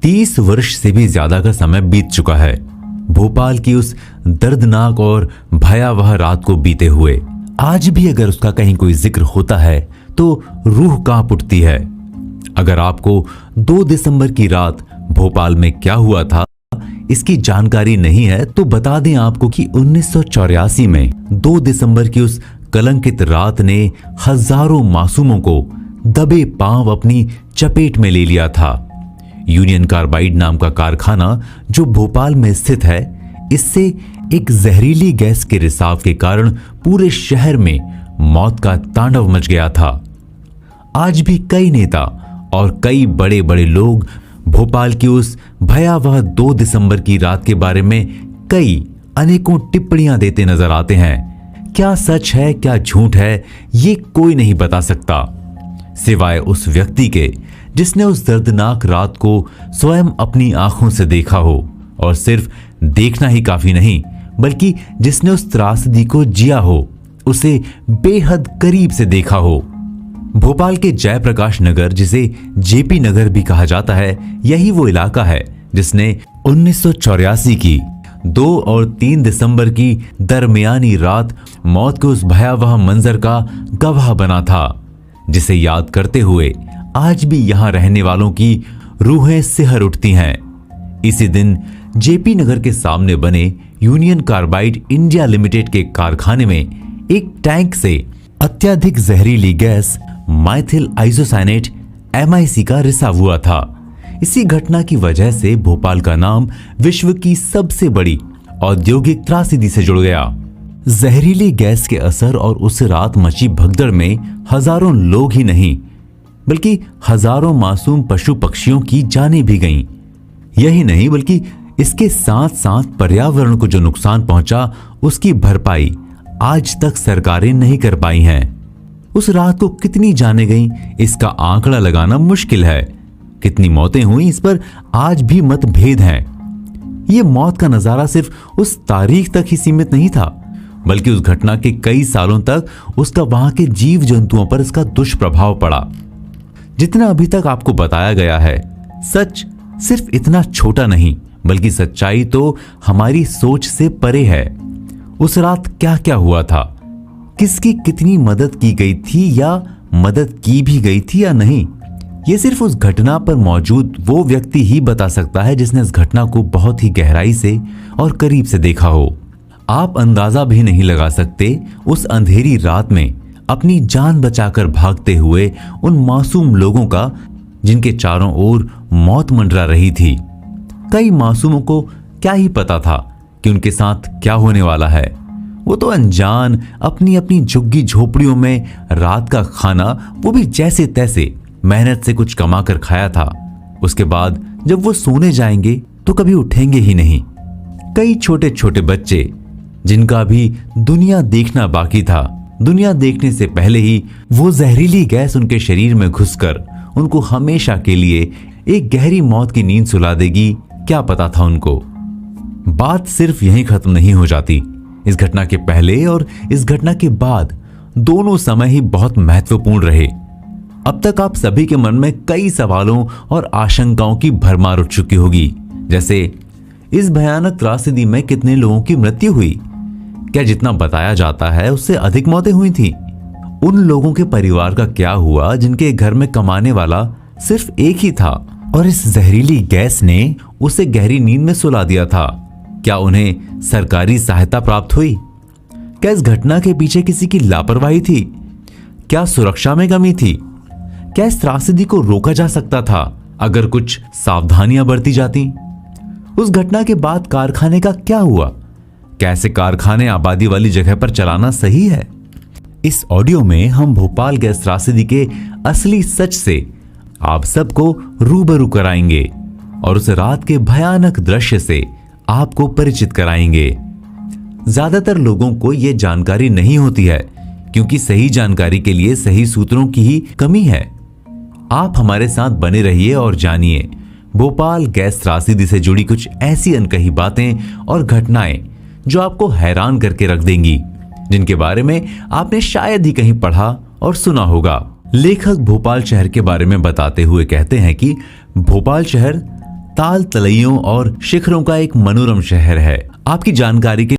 30 वर्ष से भी ज्यादा का समय बीत चुका है भोपाल की उस दर्दनाक और भयावह रात को बीते हुए। आज भी अगर उसका कहीं कोई जिक्र होता है तो रूह कांप उठती है। अगर आपको 2 दिसंबर की रात भोपाल में क्या हुआ था इसकी जानकारी नहीं है तो बता दें आपको कि 1984 में 2 दिसंबर की उस कलंकित रात ने हजारों मासूमों को दबे पांव अपनी चपेट में ले लिया था। यूनियन कार्बाइड नाम का कारखाना जो भोपाल में स्थित है, इससे एक जहरीली गैस के रिसाव के कारण पूरे शहर में मौत का तांडव मच गया था। आज भी कई नेता और कई बड़े बड़े लोग भोपाल की उस भयावह 2 दिसंबर की रात के बारे में कई अनेकों टिप्पणियां देते नजर आते हैं। क्या सच है क्या झूठ है ये कोई नहीं बता सकता सिवाय उस व्यक्ति के जिसने उस दर्दनाक रात को स्वयं अपनी आंखों से देखा हो, और सिर्फ देखना ही काफी नहीं बल्कि जिसने उस त्रासदी को जिया हो, उसे बेहद करीब से देखा हो। भोपाल के जयप्रकाश नगर, जिसे जेपी नगर भी कहा जाता है, यही वो इलाका है जिसने 1984 की 2 और 3 दिसंबर की दरमियानी रात मौत के उस भयावह मंजर का गवाह बना था, जिसे याद करते हुए आज भी यहां रहने वालों की रूहें सिहर उठती हैं। इसी दिन जेपी नगर के सामने बने यूनियन कार्बाइड इंडिया लिमिटेड के कारखाने में एक टैंक से अत्यधिक जहरीली गैस माइथिल आइसोसाइनेट MIC का रिसाव हुआ था। इसी घटना की वजह से भोपाल का नाम विश्व की सबसे बड़ी औद्योगिक त्रासदी से जुड़ गया। जहरीली गैस के असर और उस रात मची भगदड़ में हजारों लोग ही नहीं बल्कि हजारों मासूम पशु पक्षियों की जानें भी गईं। यही नहीं बल्कि इसके साथ साथ पर्यावरण को जो नुकसान पहुंचा उसकी भरपाई आज तक सरकारें नहीं कर पाई हैं। उस रात को कितनी जानें गईं इसका आंकड़ा लगाना मुश्किल है। कितनी मौतें हुई इस पर आज भी मतभेद हैं। ये मौत का नजारा सिर्फ उस तारीख तक ही सीमित नहीं था बल्कि उस घटना के कई सालों तक उसका वहां के जीव जंतुओं पर इसका दुष्प्रभाव पड़ा। जितना अभी तक आपको बताया गया है सच सिर्फ इतना छोटा नहीं बल्कि सच्चाई तो हमारी सोच से परे है। उस रात क्या क्या हुआ था, किसकी कितनी मदद की गई थी या मदद की भी गई थी या नहीं, ये सिर्फ उस घटना पर मौजूद वो व्यक्ति ही बता सकता है जिसने इस घटना को बहुत ही गहराई से और करीब से देखा हो। आप अंदाजा भी नहीं लगा सकते उस अंधेरी रात में अपनी जान बचाकर भागते हुए उन मासूम लोगों का जिनके चारों ओर मौत मंडरा रही थी। कई मासूमों को क्या ही पता था कि उनके साथ क्या होने वाला है। वो तो अनजान अपनी अपनी झुग्गी झोपड़ियों में रात का खाना वो भी जैसे तैसे मेहनत से कुछ कमा कर खाया था। उसके बाद जब वो सोने जाएंगे तो कभी उठेंगे ही नहीं। कई छोटे छोटे बच्चे जिनका भी दुनिया देखना बाकी था, दुनिया देखने से पहले ही वो जहरीली गैस उनके शरीर में घुसकर उनको हमेशा के लिए एक गहरी मौत की नींद सुला देगी, क्या पता था उनको। बात सिर्फ यहीं खत्म नहीं हो जाती। इस घटना के पहले और इस घटना के बाद दोनों समय ही बहुत महत्वपूर्ण रहे। अब तक आप सभी के मन में कई सवालों और आशंकाओं की भरमार उठ चुकी होगी, जैसे इस भयानक त्रासदी में कितने लोगों की मृत्यु हुई, क्या जितना बताया जाता है उससे अधिक मौतें हुई थी, उन लोगों के परिवार का क्या हुआ जिनके घर में कमाने वाला सिर्फ एक ही था और इस जहरीली गैस ने उसे गहरी नींद में सुला दिया था, क्या उन्हें सरकारी सहायता प्राप्त हुई, क्या इस घटना के पीछे किसी की लापरवाही थी, क्या सुरक्षा में कमी थी, क्या इस त्रासदी को रोका जा सकता था अगर कुछ सावधानियां बरती जाती। उस घटना के बाद कारखाने का क्या हुआ, कैसे कारखाने आबादी वाली जगह पर चलाना सही है। इस ऑडियो में हम भोपाल गैस त्रासदी के असली सच से आप सबको रूबरू कराएंगे और उस रात के भयानक दृश्य से आपको परिचित कराएंगे। ज्यादातर लोगों को यह जानकारी नहीं होती है क्योंकि सही जानकारी के लिए सही सूत्रों की ही कमी है। आप हमारे साथ बने रहिए और जानिए भोपाल गैस त्रासदी से जुड़ी कुछ ऐसी अनकही बातें और घटनाएं जो आपको हैरान करके रख देंगी, जिनके बारे में आपने शायद ही कहीं पढ़ा और सुना होगा। लेखक भोपाल शहर के बारे में बताते हुए कहते हैं कि भोपाल शहर ताल तलैयों और शिखरों का एक मनोरम शहर है। आपकी जानकारी के